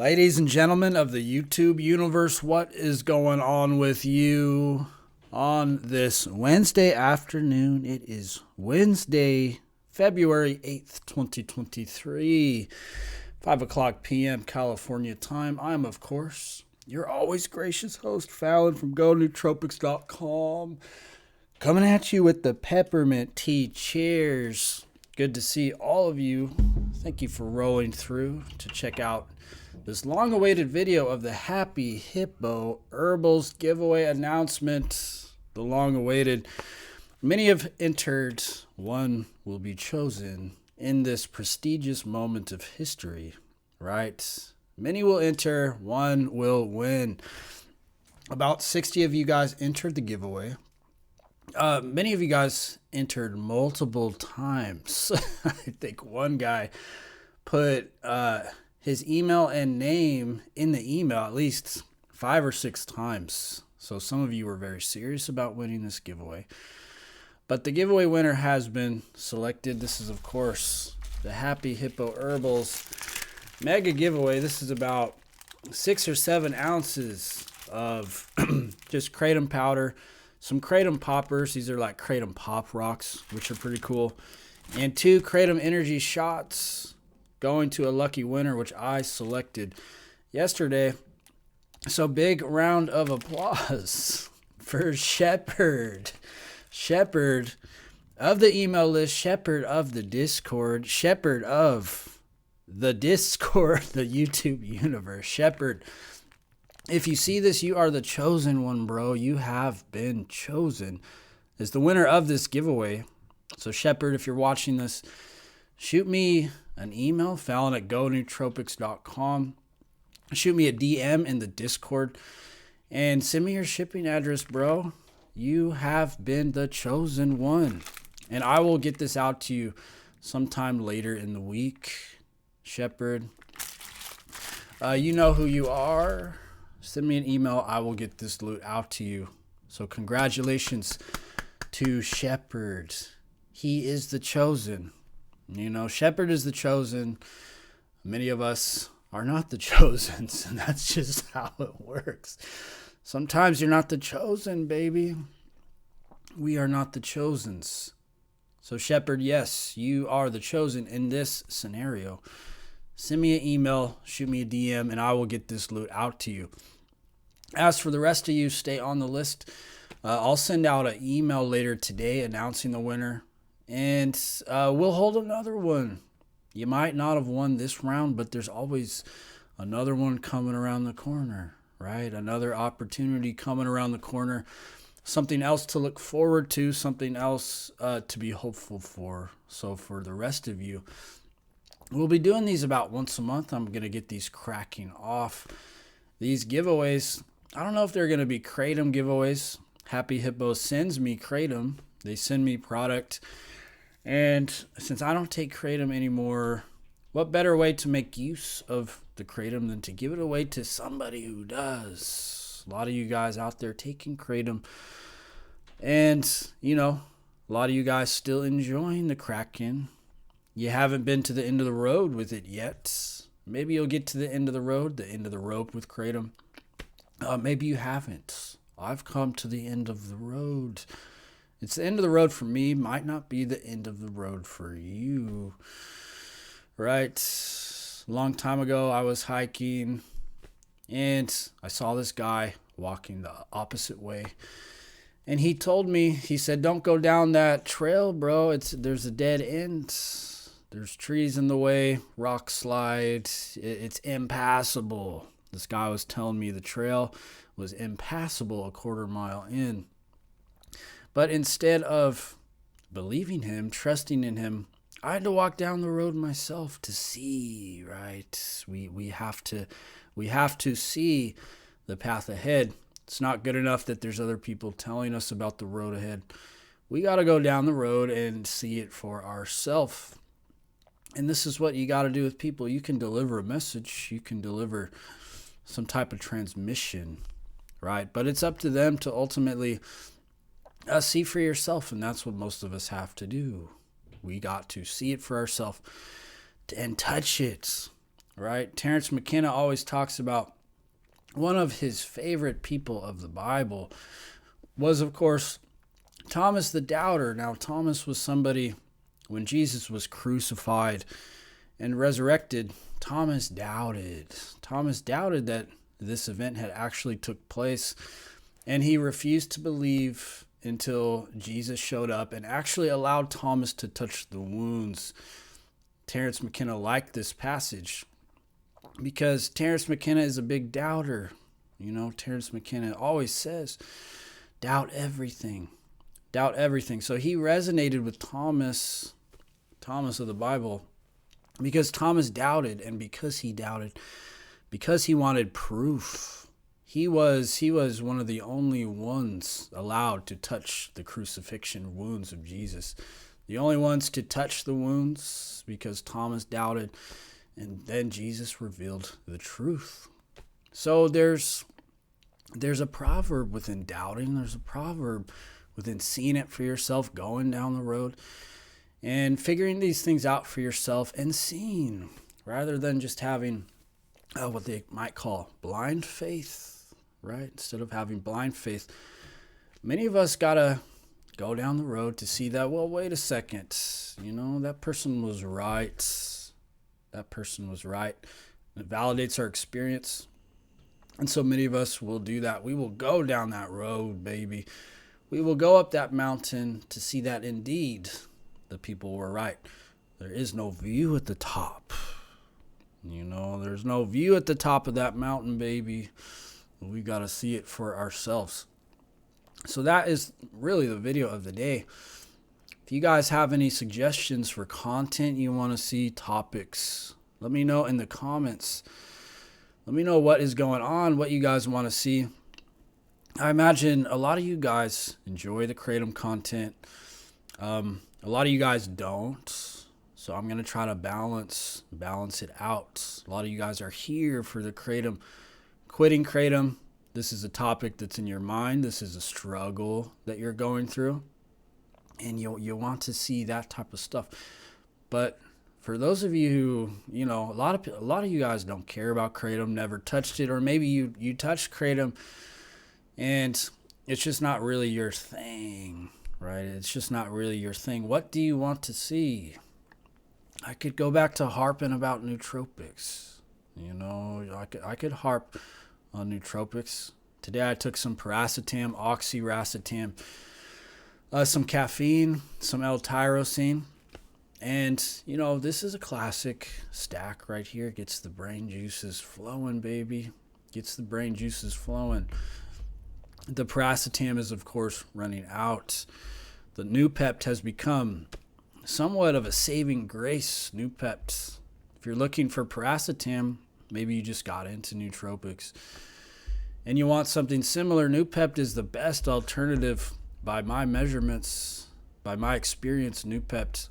Ladies and gentlemen of the YouTube universe, what is going on with you on this Wednesday afternoon? It is Wednesday, February 8th, 2023, 5 o'clock p.m. California time. I am, of course, your always gracious host, Fallon from Nootropics.com, coming at you with the peppermint tea. Cheers. Good to see all of you. Thank you for rolling through to check out this long-awaited video of the Happy Hippo Herbals giveaway announcement. The long-awaited. Many have entered. One will be chosen in this prestigious moment of history, right? Many will enter. One will win. About 60 of you guys entered the giveaway. Many of you guys entered multiple times. I think one guy put his email and name in the email at least 5 or 6 times. So some of you were very serious about winning this giveaway. But the giveaway winner has been selected. This is, of course, the Happy Hippo Herbals mega giveaway. This is about 6 or 7 ounces of just kratom powder. Some kratom poppers. These are like kratom pop rocks, which are pretty cool. And 2 kratom energy shots going to a lucky winner, which I selected yesterday. So big round of applause for Shepherd. Shepherd of the email list, Shepherd of the Discord, Shepherd of the Discord, the YouTube universe. Shepherd, if you see this, you are the chosen one, bro. You have been chosen as the winner of this giveaway. So, Shepherd, if you're watching this, shoot me an email, fallon@gonootropics.com. Shoot me a DM in the Discord and send me your shipping address, bro. You have been the chosen one. And I will get this out to you sometime later in the week. Shepherd, you know who you are. Send me an email. I will get this loot out to you. So congratulations to Shepherd. He is the chosen. You know, Shepherd is the chosen. Many of us are not the chosen, and that's just how it works. Sometimes you're not the chosen, baby. We are not the chosens. So Shepherd, yes, you are the chosen in this scenario. Send me an email, shoot me a DM, and I will get this loot out to you. As for the rest of you, stay on the list. I'll send out an email later today announcing the winner, and we'll hold another one. You might not have won this round, but there's always another one coming around the corner, right? Another opportunity coming around the corner. Something else to look forward to, something else to be hopeful for. So for the rest of you, we'll be doing these about once a month. I'm going to get these cracking off. These giveaways, I don't know if they're going to be kratom giveaways. Happy Hippo sends me kratom. They send me product. And since I don't take kratom anymore, what better way to make use of the kratom than to give it away to somebody who does? A lot of you guys out there taking kratom. And, you know, a lot of you guys still enjoying the Kraken. You haven't been to the end of the road with it yet. Maybe you'll get to the end of the road, the end of the rope with kratom. Maybe you haven't. I've come to the end of the road. It's the end of the road for me. Might not be the end of the road for you. Right? A long time ago, I was hiking, and I saw this guy walking the opposite way. And he told me, he said, don't go down that trail, bro. There's a dead end. There's trees in the way, rock slide. It's impassable. This guy was telling me the trail was impassable a quarter mile in. But instead of believing him, trusting in him, I had to walk down the road myself to see, right? We have to see the path ahead. It's not good enough that there's other people telling us about the road ahead. We got to go down the road and see it for ourselves. And this is what you got to do with people. You can deliver a message. You can deliver some type of transmission, right? But it's up to them to ultimately see for yourself, and that's what most of us have to do. We got to see it for ourselves and touch it. right? Terrence McKenna always talks about one of his favorite people of the Bible was, of course, Thomas the Doubter. Now, Thomas was somebody, when Jesus was crucified and resurrected, Thomas doubted. Thomas doubted that this event had actually took place, and he refused to believe until Jesus showed up and actually allowed Thomas to touch the wounds. Terrence McKenna liked this passage because Terrence McKenna is a big doubter. You know, Terrence McKenna always says, doubt everything. Doubt everything. So he resonated with Thomas of the Bible, because Thomas doubted, and because he doubted, because he wanted proof. He was one of the only ones allowed to touch the crucifixion wounds of Jesus. The only ones to touch the wounds, because Thomas doubted, and then Jesus revealed the truth. So there's a proverb within doubting. There's a proverb within seeing it for yourself, going down the road, and figuring these things out for yourself and seeing, rather than just having what they might call blind faith, right? Instead of having blind faith, many of us got to go down the road to see that, well, wait a second, you know, that person was right. That person was right. It validates our experience. And so many of us will do that. We will go down that road, baby. We will go up that mountain to see that indeed the people were right. There is no view at the top. You know, there's no view at the top of that mountain, baby. We got to see it for ourselves. So that is really the video of the day. If you guys have any suggestions for content you want to see, topics, let me know in the comments. Let me know what is going on, what you guys want to see. I imagine a lot of you guys enjoy the Kratom content. A lot of you guys don't. So I'm going to try to balance it out. A lot of you guys are here for the Kratom. Quitting Kratom. This is a topic that's in your mind. This is a struggle that you're going through. And you want to see that type of stuff. But for those of you who, you know, a lot of you guys don't care about Kratom, never touched it, or maybe you touched Kratom and it's just not really your thing, right? It's just not really your thing. What do you want to see? I could go back to harping about nootropics. You know, I could harp on nootropics. Today I took some paracetam, oxiracetam, some caffeine, some L-tyrosine. And, you know, this is a classic stack right here. Gets the brain juices flowing, baby. Gets the brain juices flowing. The paracetam is, of course, running out. The Noopept has become somewhat of a saving grace. Noopept. If you're looking for paracetam, maybe you just got into nootropics and you want something similar, Noopept is the best alternative by my measurements, by my experience. Noopept,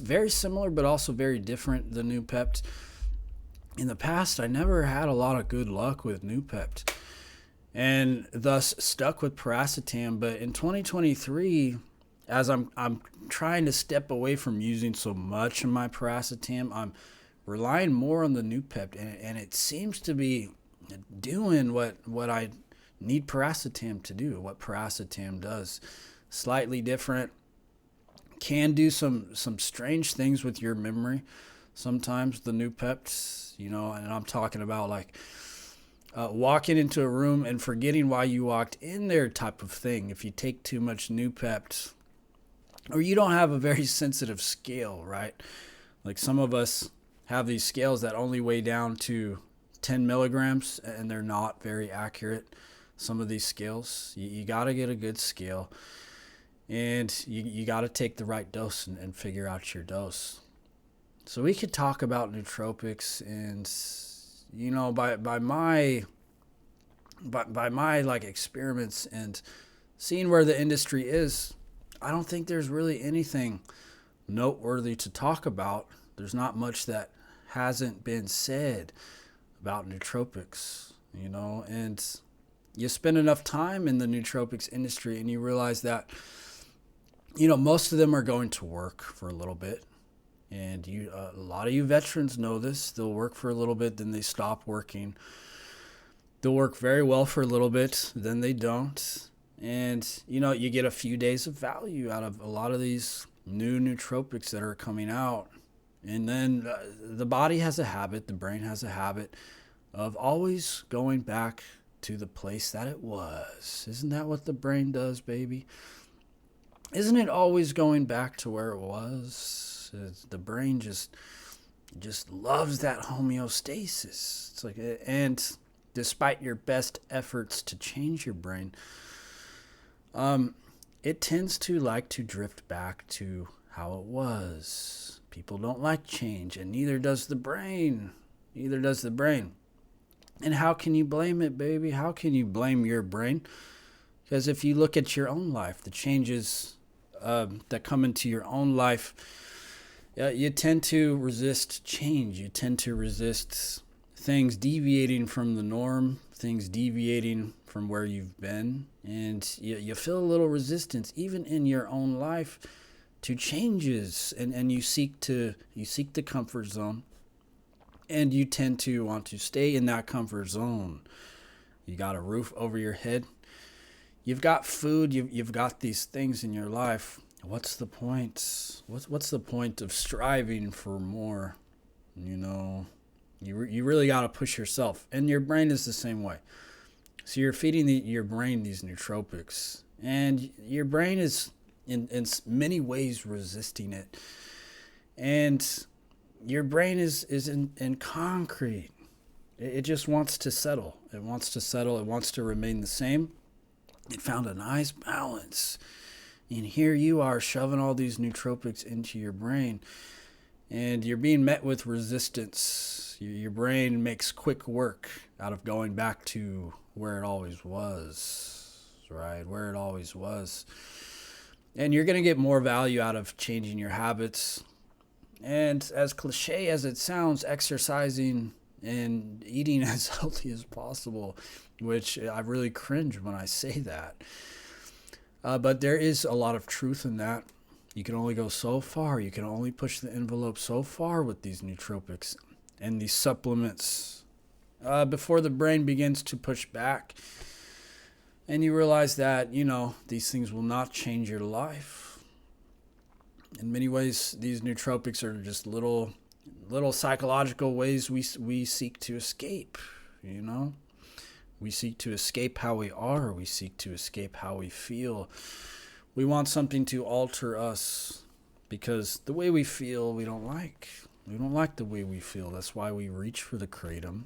very similar but also very different than Noopept. In the past, I never had a lot of good luck with Noopept and thus stuck with paracetam. But in 2023, as I'm trying to step away from using so much of my paracetam, I'm relying more on the Noopept, and it seems to be doing what I need paracetam to do, what paracetam does. Slightly different. Can do some strange things with your memory. Sometimes the Noopept, you know, and I'm talking about like walking into a room and forgetting why you walked in there type of thing. If you take too much Noopept, or you don't have a very sensitive scale, right? Like some of us have these scales that only weigh down to 10 milligrams, and they're not very accurate. Some of these scales, you got to get a good scale, and you got to take the right dose and figure out your dose. So we could talk about nootropics, and you know, by my like experiments and seeing where the industry is, I don't think there's really anything noteworthy to talk about. There's not much that hasn't been said about nootropics, you know, and you spend enough time in the nootropics industry and you realize that, you know, most of them are going to work for a little bit, And a lot of you veterans know this. They'll work for a little bit, then they stop working. They'll work very well for a little bit, then they don't. And, you get a few days of value out of a lot of these new nootropics that are coming out. And then the body has a habit, the brain has a habit of always going back to the place that it was. Isn't that what the brain does, baby? Isn't it always going back to where it was? The brain just loves that homeostasis. It's like, and despite your best efforts to change your brain, it tends to like to drift back to how it was. People don't like change, and neither does the brain. Neither does the brain. And how can you blame it, baby? How can you blame your brain? Because if you look at your own life, the changes that come into your own life, you tend to resist change. You tend to resist things deviating from the norm, things deviating from where you've been. And you feel a little resistance, even in your own life, to changes. And you seek the comfort zone. And you tend to want to stay in that comfort zone. You got a roof over your head. You've got food. You've got these things in your life. What's the point? What's the point of striving for more? You really got to push yourself. And your brain is the same way. So you're feeding your brain these nootropics. And your brain is in many ways resisting it. And your brain is in concrete. It just wants to settle. It wants to settle. It wants to remain the same. It found a nice balance. And here you are shoving all these nootropics into your brain. And you're being met with resistance. Your brain makes quick work out of going back to where it always was. Right? Where it always was. And you're going to get more value out of changing your habits. And as cliche as it sounds, exercising and eating as healthy as possible, which I really cringe when I say that. But there is a lot of truth in that. You can only go so far. You can only push the envelope so far with these nootropics and these supplements before the brain begins to push back. And you realize that, these things will not change your life. In many ways, these nootropics are just little psychological ways we seek to escape, We seek to escape how we are. We seek to escape how we feel. We want something to alter us because the way we feel, we don't like. We don't like the way we feel. That's why we reach for the kratom.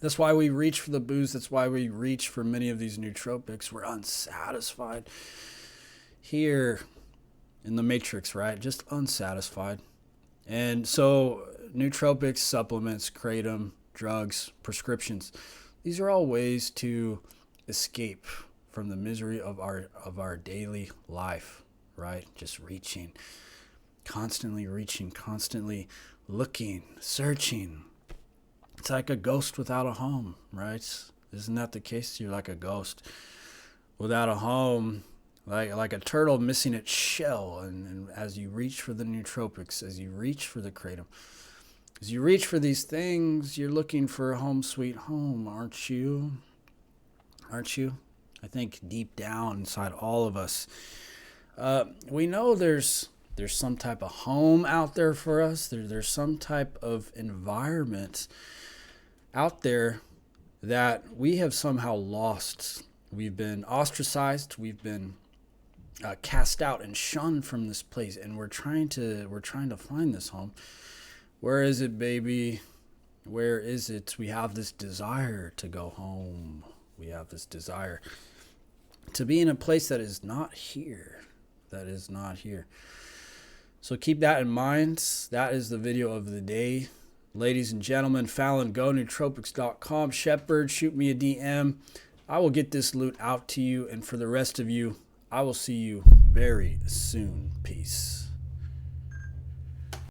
That's why we reach for the booze. That's why we reach for many of these nootropics. We're unsatisfied here in the matrix, right? Just unsatisfied. And so nootropics, supplements, kratom, drugs, prescriptions, these are all ways to escape from the misery of our daily life, right? Just reaching, constantly looking, searching. It's like a ghost without a home, right? Isn't that the case? You're like a ghost without a home. Like a turtle missing its shell, and as you reach for the nootropics, as you reach for the kratom, as you reach for these things, you're looking for a home sweet home, aren't you? Aren't you? I think deep down inside all of us, we know there's some type of home out there for us. There's some type of environment out there that we have somehow lost. We've been ostracized. We've been cast out and shunned from this place, and we're trying to find this home. Where is it, baby? Where is it? We have this desire to go home. We have this desire to be in a place that is not here. That is not here. So keep that in mind. That is the video of the day. Ladies and gentlemen, Fallon, go nootropics.com. Shepherd, shoot me a DM. I will get this loot out to you, and for the rest of you, I will see you very soon. Peace.